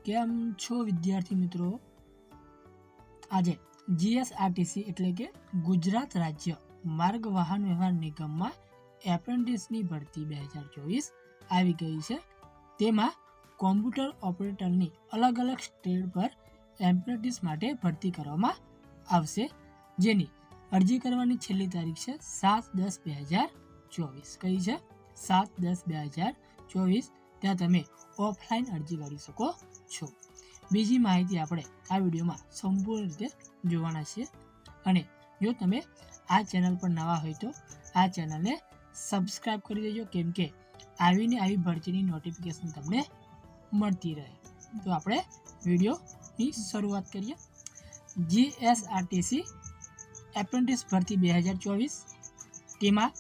કેમ છો વિદ્યાર્થી મિત્રો? આજે જીએસઆરટીસી એટલે કે ગુજરાત રાજ્ય માર્ગ વાહન વ્યવહાર નિગમમાં એપ્રેન્ટિસની ભરતી 2024 આવી ગઈ છે. તેમાં કોમ્પ્યુટર ઓપરેટરની અલગ અલગ સ્ટેજ પર એપ્રેન્ટિસ માટે ભરતી કરવામાં આવશે, જેની અરજી કરવાની છેલ્લી તારીખ છે 7/10/2024. કઈ છે? 7/10/2024. ત્યાં તમે ઓફલાઈન અરજી કરી શકો છો. બીજી માહિતી આપણે આ વિડીયોમાં સંપૂર્ણ રીતે જોવાના છીએ. અને જો તમે આ ચેનલ પર નવા હોય તો આ ચેનલને સબસ્ક્રાઈબ કરી દેજો, કેમ કે આવી ભરતીની નોટિફિકેશન તમને મળતી રહે. તો આપણે વિડીયોની શરૂઆત કરીએ. જીએસઆરટીસી એપ્રેન્ટિસ ભરતી 2024. તેમાં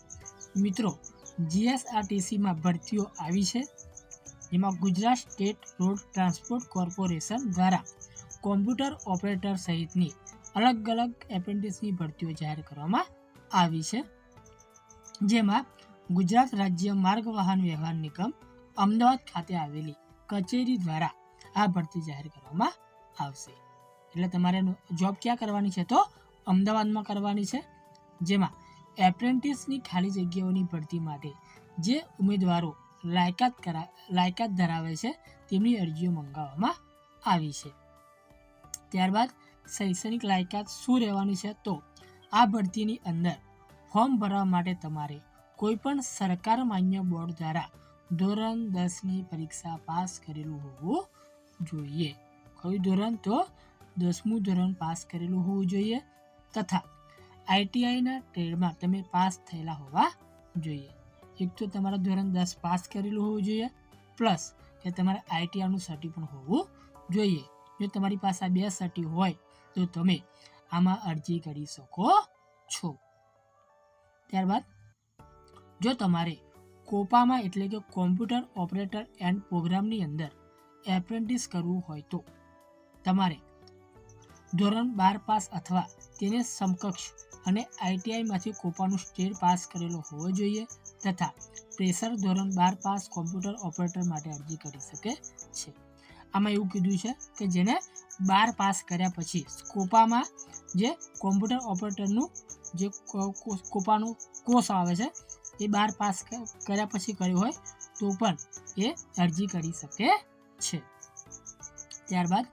મિત્રો જીએસઆરટીસીમાં ભરતીઓ આવી છે, જેમાં Gujarat state road transport corporation દ્વારા કોમ્પ્યુટર ઓપરેટર સહિતની અલગ અલગ એપ્રેન્ટિસની ભરતીઓ જાહેર કરવામાં આવી છે, જેમાં ગુજરાત રાજ્ય માર્ગ વાહન વ્યવહાર નિગમ અમદાવાદ ખાતે આવેલી કચેરી દ્વારા આ ભરતી જાહેર કરવામાં આવશે. એટલે તમારે જોબ ક્યાં કરવાની છે? તો અમદાવાદમાં કરવાની છે. જેમાં એપ્રેન્ટિસની ખાલી જગ્યાઓની ભરતી માટે જે ઉમેદવારો લાયકાત ધરાવે છે તેમની અરજીઓ મંગાવવામાં આવી છે. ત્યારબાદ શૈક્ષણિક લાયકાત શું રહેવાની છે? તો આ ભરતીની અંદર ફોર્મ ભરવા માટે તમારે કોઈપણ સરકાર માન્ય બોર્ડ દ્વારા ધોરણ 10ની પરીક્ષા પાસ કરેલું હોવું જોઈએ. કયું ધોરણ? તો 10મું ધોરણ પાસ કરેલું હોવું જોઈએ, તથા આઈટીઆઈના ટ્રેડમાં તમે પાસ થયેલા હોવા જોઈએ. એક તો તમારા ધોરણ 10 પાસ કરેલું હોવું જોઈએ, પ્લસ કે તમારે આઈટીઆઈનું સર્ટી પણ હોવું જોઈએ. જો તમારી પાસે આ 2 સર્ટી હોય તો તમે આમાં અરજી કરી શકો છો. ત્યારબાદ જો તમારે કોપામાં એટલે કે કોમ્પ્યુટર ઓપરેટર એન્ડ પ્રોગ્રામની અંદર એપ્રેન્ટિસ કરવું હોય તો તમારે ધોરણ 12 પાસ અથવા તેને સમકક્ષ અને આઈટીઆઈમાંથી કોપાનું સ્ટેજ પાસ કરેલો હોવો જોઈએ, તથા પ્રેશર ધોરણ 12 પાસ કોમ્પ્યુટર ઓપરેટર માટે અરજી કરી શકે છે. આમાં એવું કીધું છે કે જેને 12 પાસ કર્યા પછી કોપામાં જે કોમ્પ્યુટર ઓપરેટરનું જે કોપાનું કોર્સ આવે છે એ 12 પાસ કર્યા પછી કર્યું હોય તો પણ એ અરજી કરી શકે છે. ત્યારબાદ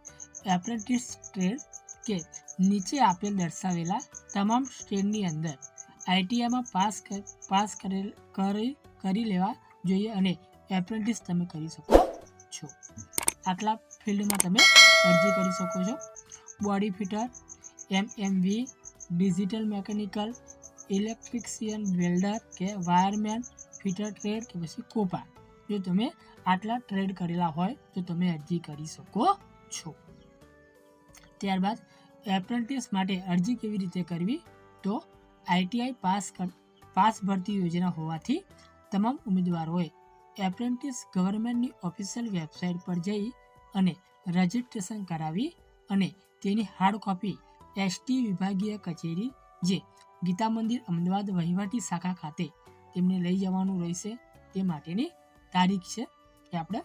એપ્રેન્ટિસ ટ્રેડ કે નીચે આપેલ દર્શાવેલા તમામ સ્ટેજની અંદર આઈટીઆઈમાં પાસ કરી લેવા જોઈએ અને એપ્રેન્ટિસ તમે કરી શકો છો. આટલા ફિલ્ડમાં તમે અરજી કરી શકો છો. Body fitter, MMV, digital mechanical, electrician, welder કે વાયરમેન, ફિટર ટ્રેડ કે પછી કોપા. જો તમે આટલા ટ્રેડ કરેલા હોય તો તમે અરજી કરી શકો છો. ત્યારબાદ એપ્રેન્ટિસ માટે અરજી કેવી રીતે કરવી? તો આઈટીઆઈ પાસ ભરતી યોજના હોવાથી તમામ ઉમેદવારોએ એપ્રેન્ટિસ ગવર્મેન્ટની ઓફિશિયલ વેબસાઇટ પર જઈ અને રજિસ્ટ્રેશન કરાવી અને તેની હાર્ડ કોપી એસટી વિભાગીય કચેરી જે ગીતા મંદિર અમદાવાદ વહીવટી શાખા ખાતે તેમને લઈ જવાનું રહેશે. તે માટેની તારીખ છે એ આપણે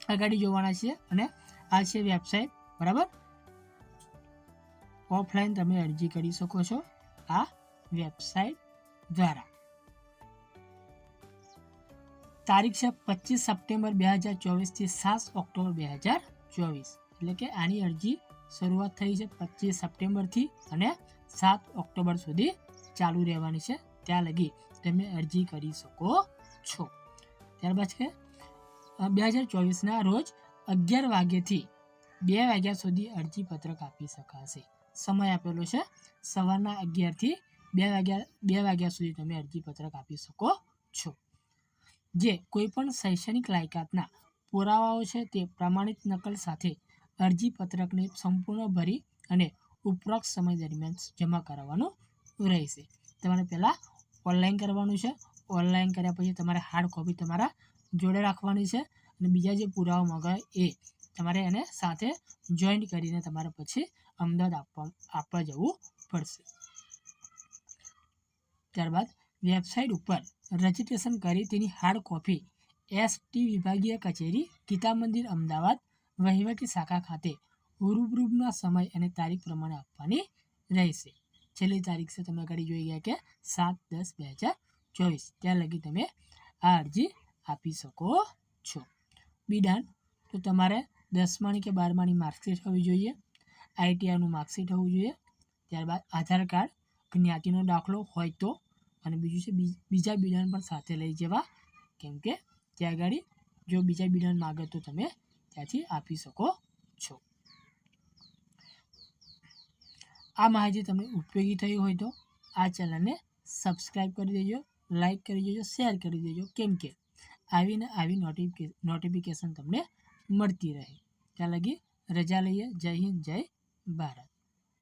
આગળ જોવાના છીએ. અને આ છે વેબસાઇટ, બરાબર. ઓફલાઈન તમે અરજી કરી શકો છો આ વેબસાઇટ દ્વારા. તારીખ છે 25 સપ્ટેમ્બર 2024 થી 7 ઓક્ટોબર 2024. એટલે કે આની અરજી શરૂઆત થઈ છે 25 સપ્ટેમ્બરથી અને 7 ઓક્ટોબર સુધી ચાલુ રહેવાની છે. ત્યાં લગી તમે અરજી કરી શકો છો. ત્યારબાદ છે 2024ના રોજ 11 વાગ્યાથી 2 વાગ્યા સુધી અરજી પત્રક આપી શકાશે. સમય આપેલો છે સવારના 11થી 2 વાગ્યા સુધી તમે અરજી પત્રક આપી શકો છો. જે કોઈપણ શૈક્ષણિક લાયકાતના પુરાવાઓ છે તે પ્રમાણિત નકલ સાથે અરજી પત્રકને સંપૂર્ણ ભરી અને ઉપરોક્ત સમય દરમિયાન જમા કરાવવાનું રહેશે. તમારે પહેલાં ઓનલાઈન કરવાનું છે. ઓનલાઈન કર્યા પછી તમારે હાર્ડ કોપી તમારા જોડે રાખવાની છે અને બીજા જે પુરાવા માંગે એ તમારે એને સાથે જોઈન્ટ કરીને તમારે પછી અમદાવાદ આપવા જવું પડશે. ત્યારબાદ વેબસાઇટ ઉપર રજિસ્ટ્રેશન કરી તેની હાર્ડ કોપી એસટી વિભાગીય કચેરી ગીતા મંદિર અમદાવાદ વહીવટી શાખા ખાતે રૂબરૂના સમય અને તારીખ પ્રમાણે આપવાની રહેશે. છેલ્લી તારીખ છે તમે આગળ જોઈ ગયા કે 7/10/2024. ત્યાં લગી તમે આ અરજી આપી શકો છો. બિડાણ તો તમારે 10માની કે 12માની માર્કશીટ હોવી જોઈએ, ITIનું માર્કશીટ હોવું જોઈએ, ત્યારબાદ આધાર કાર્ડ, જ્ઞાતિનો દાખલો હોય તો, અને બીજું છે બીજા બિડાણ પણ સાથે લઈ જવા, કેમ કે ત્યાં આગળ જો બીજા બિડાણ માગે તો તમે ત્યાંથી આપી શકો છો. આ માહિતી તમને ઉપયોગી થઈ હોય તો આ ચેનલને સબસ્ક્રાઈબ કરી દેજો, લાઈક કરી દેજો, શેર કરી દેજો, કેમ કે આવીને આવી નોટિફિકેશન તમને મળતી રહે. ત્યાં લગી રજા લઈએ. જય હિન્દ, જય ભારત.